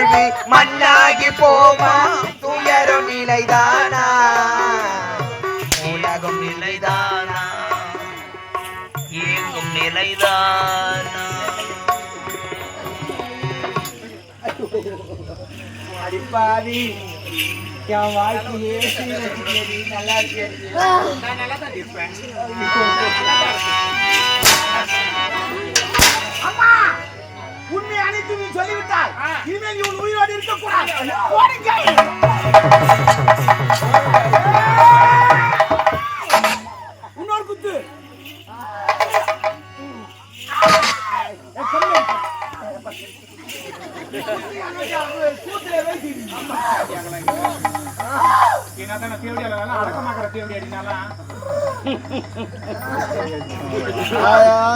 வாழ்வு மண்ணாகி போமா துயரும் நிலைதானா உலகம் நிலைதானா ஏங்கும் நிலைதானா அடிப்பாதி என் வாழ்க்கையே நல்லா இருக்கு நான் நல்லா தான் இருப்பேன் அம்மா உண்மை அனைத்து நீ சொல்லிவிட்டாய் இனிமேல் நீ உன் உயிரோடு இருக்கக்கூடாது இன்னொரு குத்து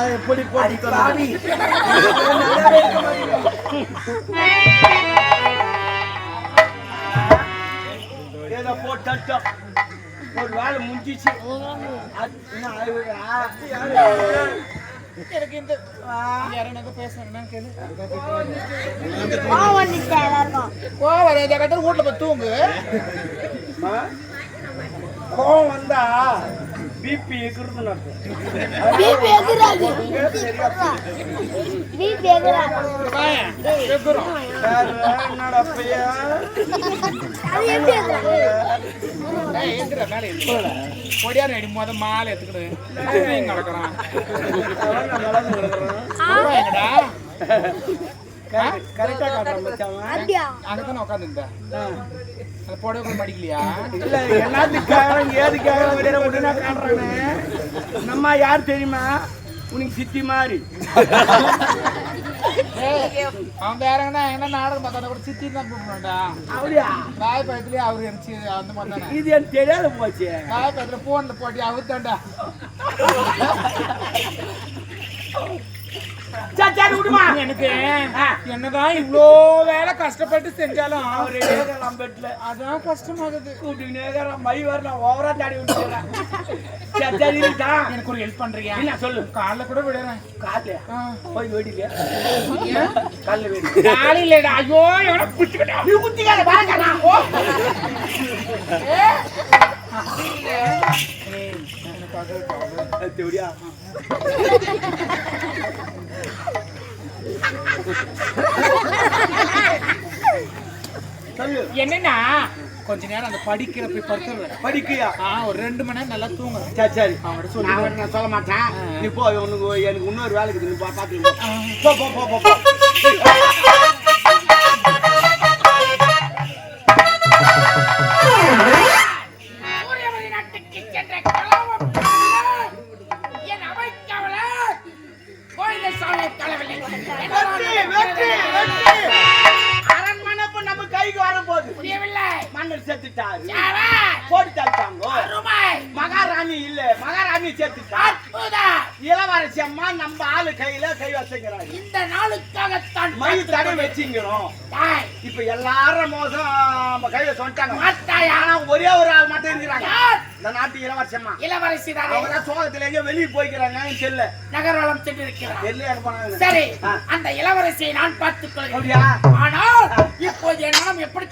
எப்படி ஏதோ போட்டோம் ஒரு வேலை முடிஞ்சிச்சு எனக்கு இந்த யாரும் பேசுறேன் வீட்டுல போய் தூங்கு கோவம் வந்தா பிபி எகுறது என்னடா பையா பொடியார் அடி மொத மாலை எடுத்துக்கிட்டு நடக்கிறான் கரெக்டா அங்கதானே உட்காந்துருந்தேன் அந்த புடவை படிக்கலையா இல்ல எல்லாத்துக்காக ஏதுக்காக காட்டுறானே நம்ம யார் தெரியுமா உனக்கு சித்தி மாதிரி அவன் வேறங்கன்னா என்ன நாடகம் பார்த்தா கூட சித்தி தான் கூப்பிடா அப்படியா ராயப்பயத்துலயே அவரு இருந்துச்சு அந்த மாதிரி தானே இது எனக்கு தெரியாத போச்சு ராயப்பயத்துல போன்ல போட்டி அவர் தாண்டா எனக்கு என்னதான் இவ்வளோ வேலை கஷ்டப்பட்டு செஞ்சாலும் அதான் கஷ்டமாகுது மை வரலாம் ஓவரா தாடி விட்டுறேன் எனக்கு ஒரு ஹெல்ப் பண்றியா இல்ல சொல்லு காலைல கூட விடுறேன் காலைல போய் வேடிக்கலையா காலைல வேடி காலையில ஐயோ எவன குத்திக்கிட்டா நீ குத்திக்காத பாருங்க தேவடியா என்னன்னா கொஞ்ச நேரம் அந்த படிக்கிற போய் படுத்துறேன் படிக்கியா ஒரு 2 மணி நேரம் நல்லா தூங்குறேன் சரி சரி அவன் சொல்லி நான் சொல்ல மாட்டேன் நீ போ உனக்கு எனக்கு இன்னொரு வேலை இருக்குது நீ பாத்துக்கோ போ மகாராணி இல்ல மகாராணி இளவரசி அம்மா நம்ம ஆளு கையில கை வச்சுக்கிறாங்க இந்த நாளுக்காகத்தான் மை தடை வச்சுக்கிறோம் இப்ப எல்லாரும் மோசம் நம்ம கையில சொல்லிட்டாங்க ஆனா ஒரே ஒரு ஆள் மட்டும் இருக்கிறாங்க இந்த நாட்டு இளவரசி அம்மா இளவரசி அவங்க சோகத்துல எங்க வெளியே போய்க்கிறாங்க செல்ல நகர்வலம் சென்று இருக்கிறாங்க சரி அந்த இளவரசியை நான் பார்த்துக் கொள்கிறேன் ஆனால் இப்போது என் மனம் எப்படி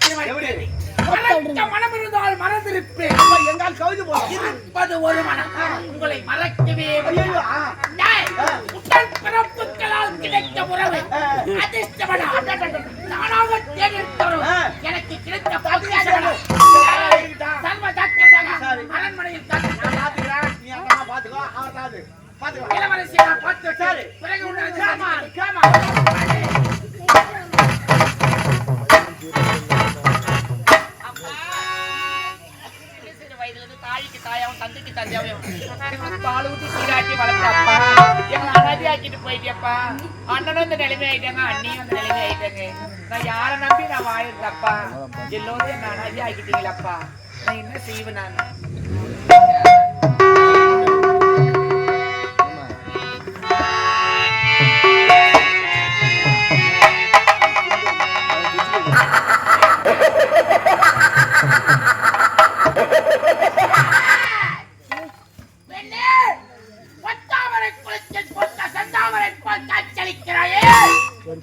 மனம் இருந்தால் மறந்திருப்பேன் எங்கால் கவிதை இருப்பது ஒரு மனம் உங்களை மறக்கவே பிறப்புகளால் கிடைத்த உறவு நானாக தேர்ந்தெடுத்தோம் எனக்கு கிடைத்த அரண்மனையில் இளவரசி பிறகு தாய்க்கு தாயாவும் தந்தைக்கு தந்தையாவும் பால் ஊட்டி சீராட்டி வளர்த்தப்பா எங்களை அனாதி ஆக்கிட்டு போயிட்டேப்பா அண்ணனும் இந்த நிலைமை ஆயிட்டாங்க அண்ணியும் அந்த நிலைமை ஆயிட்டாங்க நான் யாரை நம்பி நான் வாயிருந்தப்பா எல்லோரும் என்ன அனாதி ஆக்கிட்டீங்களப்பா நான் என்ன செய்வேன் நான்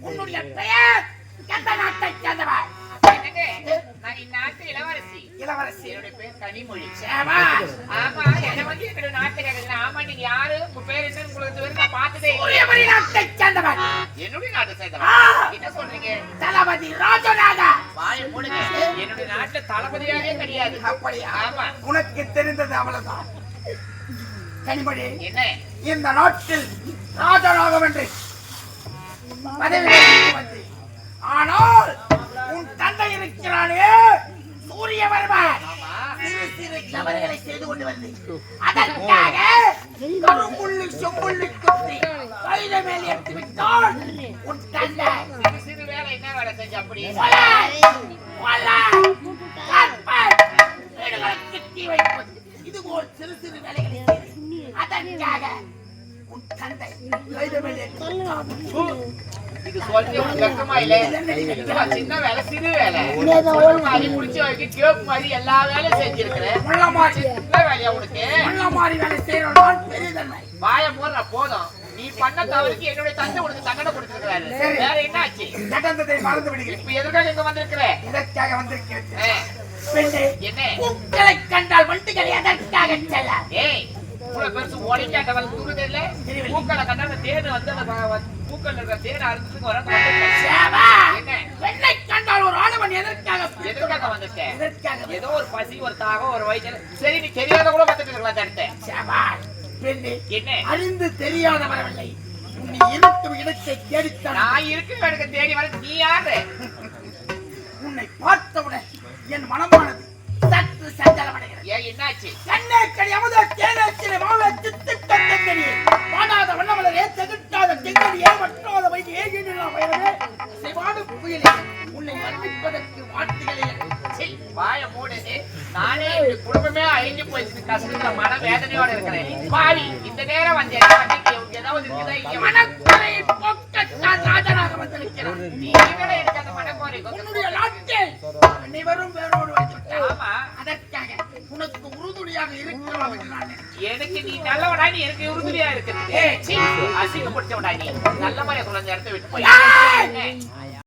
உன்னுடைய பெயர் எந்த நாட்டை சேர்ந்தவன் கனிமொழி. சேபாஷ். ஆமா, என்னை வந்து என்னுடைய நாட்டை கேக்குறீங்க. ஆமா, நீங்க யாரு? உங்க பேர் என்ன? உங்களுக்கு இந்த வரைக்கும் நான் பார்த்ததே இல்லை. சூரியமணி நாட்டைச் சேர்ந்தவன். என்னுடைய நாட்டை ஆ. சேர்ந்தவன். என்ன சொல்றீங்க? தளபதி ராஜநாதா. வாயை மூடுங்க. என்னுடைய நாட்டுல தளபதியாவே கிடையாது. அப்படியா? ஆமா. உனக்கு தெரிந்தது அவ்வளவுதான். கனிமொழி, என்ன? இந்த நாட்டில் ராஜராகம் என்று பதவி வந்து, ஆனால் உன் தந்தை இருக்கிறானே சூரியவர்மன் ஆமா. சிறு சிறு தவறுகளை செய்து கொண்டு வந்து அதற்காக கரும்புள்ளி செம்புள்ளி குத்தி கைத மேல் எடுத்து விட்டால் உன் தந்தை சிறு சிறு வேலை என்ன வேலை செஞ்சு அப்படி? கொலை, கொலை, கற்பனை, வீடுகளுக்கு தீ வைப்பது இதுபோல் சிறு சிறு வேலைகளை செய்து அதற்காக உன் தந்தை கைத மேல் எடுத்து விட்டான். இது சொல்லி உனக்கு வெக்கமா இல்ல? இதுவா சின்ன வேலை, சிறு வேலை. ஒரு மாதிரி புடிச்சு வைக்க கேப் மாதிரி எல்லா வேலையும் செஞ்சிருக்கிறேன். முள்ளமாரி சின்ன வேலையா உனக்கு? முள்ளமாரி வேலை செய்யறவன் பெரியதன்மை. வாய போடுற போதும். நீ பண்ண தவறுக்கு என்னுடைய தந்தை உனக்கு தண்டனை கொடுத்திருக்கிறாரு. சரி. வேற என்ன ஆச்சு? சட்டத்தை மறந்து விடுகிறேன். இப்ப எதுக்காக இங்க வந்திருக்கிற? இதற்காக வந்திருக்கிறேன். ஏ, பெண்ணே, என்ன? பூக்களை கண்டால் வண்டுகளை அதற்காக செல்ல. ஏய், இவ்வளவு பெருசு ஒளிக்காட்டவள் தூக்குது இல்ல? பூக்களை கண்டா அந்த தேனு வந்து அந்த பூக்கள் இருக்கிற தேனை அறுத்துக்கு வர சேவா, என்ன? பெண்ணை கண்டால் ஒரு ஆணவன் எதற்காக எதுக்காக வந்துட்டேன்? இதற்காக ஏதோ ஒரு பசி, ஒரு தாகம், ஒரு வயிற்று. சரி, நீ தெரியாத கூட வந்துட்டு இருக்கலாம் அந்த இடத்த. சேவா, பெண்ணே, என்ன? அறிந்து தெரியாத வரவில்லை. நீ இருக்கும் இடத்தை தேடித்தான் நான் இருக்கிற இடத்த தேடி வர. நீ யாரு? உன்னை பார்த்தவுடன் என் மனமானது சற்று சஞ்சலமடைகிறது. ஏன், என்னாச்சு? கண்ணே கனி அமுத தேனச்சிலை மாவே சித்து கண்ணே வாடாத வண்ணமலரே தகுட்டாத தெங்கடியே வட்டாத வைத்து ஏகிடலாம் பயனே சிவாடு புயலே உன்னை வர்ணிப்பதற்கு வார்த்தைகளே சீ, வாயை மூடுது. நானே இப்படி குடும்பமே அழிஞ்சு போயிடுச்சு. கஷ்டத்துல மன வேதனையோட இருக்கிறேன். பாவி, இந்த நேரம் வந்து என்ன பண்ணிட்டு உனக்கு ஏதாவது இருக்குதா? இங்க மனக்குறையை போக்கத்தான் ராஜனாக வந்திருக்கிறான். நீ என்னடா எனக்கு அந்த மனக்குறை? உன்னுடைய நாட்டில் அனைவரும் வேரோடு வைத்துவிட்டார். ஆமா. அதற்காக உனக்கு உறுதுணையாக இருக்கிறோம் என்று நான் நினைக்கிறேன். எனக்கு நீ நல்லவடா, நீ எனக்கு உறுதுணையா இருக்கிறது. அசிங்கப்படுத்தவடா நீ. நல்ல மாதிரி சொல்ல அந்த இடத்த விட்டு போய். ஏய்!